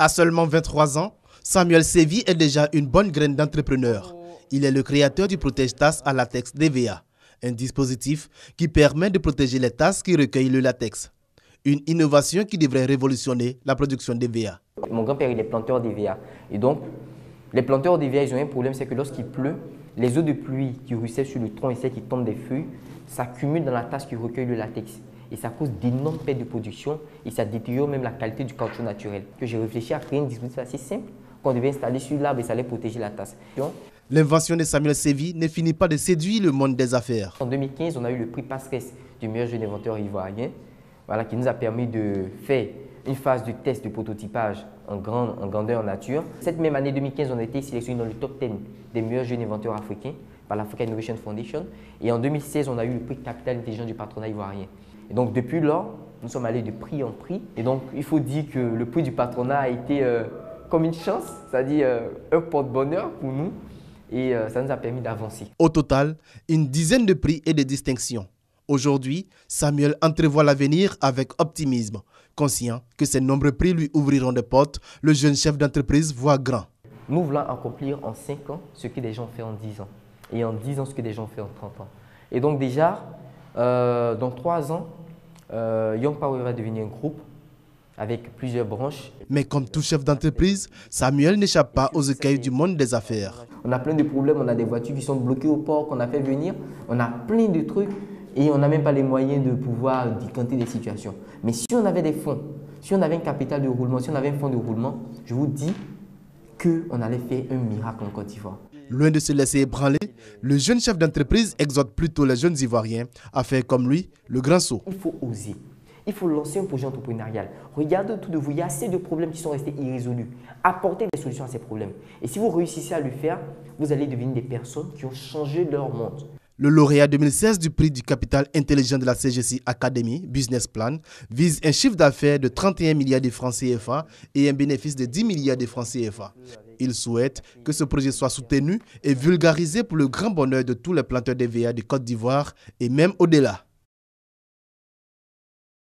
À seulement 23 ans, Samuel Sévi est déjà une bonne graine d'entrepreneur. Il est le créateur du protège-tasse à latex d'EVA, un dispositif qui permet de protéger les tasses qui recueillent le latex. Une innovation qui devrait révolutionner la production d'EVA. Mon grand-père, il est planteur d'EVA. Et donc, les planteurs d'EVA, ils ont un problème, c'est que lorsqu'il pleut, les eaux de pluie qui ruissellent sur le tronc et celles qui tombent des feuilles s'accumulent dans la tasse qui recueille le latex. Et ça cause d'énormes pertes de production et ça détériore même la qualité du caoutchouc naturel. J'ai réfléchi à créer un dispositif assez simple qu'on devait installer sur l'arbre et ça allait protéger la tasse. L'invention de Samuel Sévi ne finit pas de séduire le monde des affaires. En 2015, on a eu le prix Passeresse du meilleur jeune inventeur ivoirien, qui nous a permis de faire une phase de test de prototypage en grandeur nature. Cette même année 2015, on a été sélectionné dans le top 10 des meilleurs jeunes inventeurs africains par l'Africa Innovation Foundation. Et en 2016, on a eu le prix Capital Intelligent du patronat ivoirien. Et donc depuis lors, nous sommes allés de prix en prix. Et donc il faut dire que le prix du patronat a été comme une chance, c'est-à-dire un porte-bonheur pour nous. Et ça nous a permis d'avancer. Au total, une dizaine de prix et de distinctions. Aujourd'hui, Samuel entrevoit l'avenir avec optimisme. Conscient que ces nombreux prix lui ouvriront des portes, le jeune chef d'entreprise voit grand. Nous voulons accomplir en 5 ans ce que des gens ont fait en 10 ans. Et en 10 ans, ce que des gens ont fait en 30 ans. Et donc déjà, dans 3 ans, Young Power va devenir un groupe avec plusieurs branches. Mais comme tout chef d'entreprise, Samuel n'échappe pas aux écueils du monde des affaires. On a plein de problèmes, on a des voitures qui sont bloquées au port qu'on a fait venir, on a plein de trucs et on n'a même pas les moyens de pouvoir décanter des situations. Mais si on avait des fonds, si on avait un capital de roulement, si on avait un fonds de roulement, je vous dis qu'on allait faire un miracle en Côte d'Ivoire. Loin de se laisser ébranler, le jeune chef d'entreprise exhorte plutôt les jeunes Ivoiriens à faire comme lui le grand saut. Il faut oser. Il faut lancer un projet entrepreneurial. Regardez autour de vous, il y a assez de problèmes qui sont restés irrésolus. Apportez des solutions à ces problèmes. Et si vous réussissez à le faire, vous allez devenir des personnes qui ont changé leur monde. Le lauréat 2016 du prix du capital intelligent de la CGC Academy Business Plan vise un chiffre d'affaires de 31 milliards de francs CFA et un bénéfice de 10 milliards de francs CFA. Il souhaite que ce projet soit soutenu et vulgarisé pour le grand bonheur de tous les planteurs d'EVA de Côte d'Ivoire et même au-delà.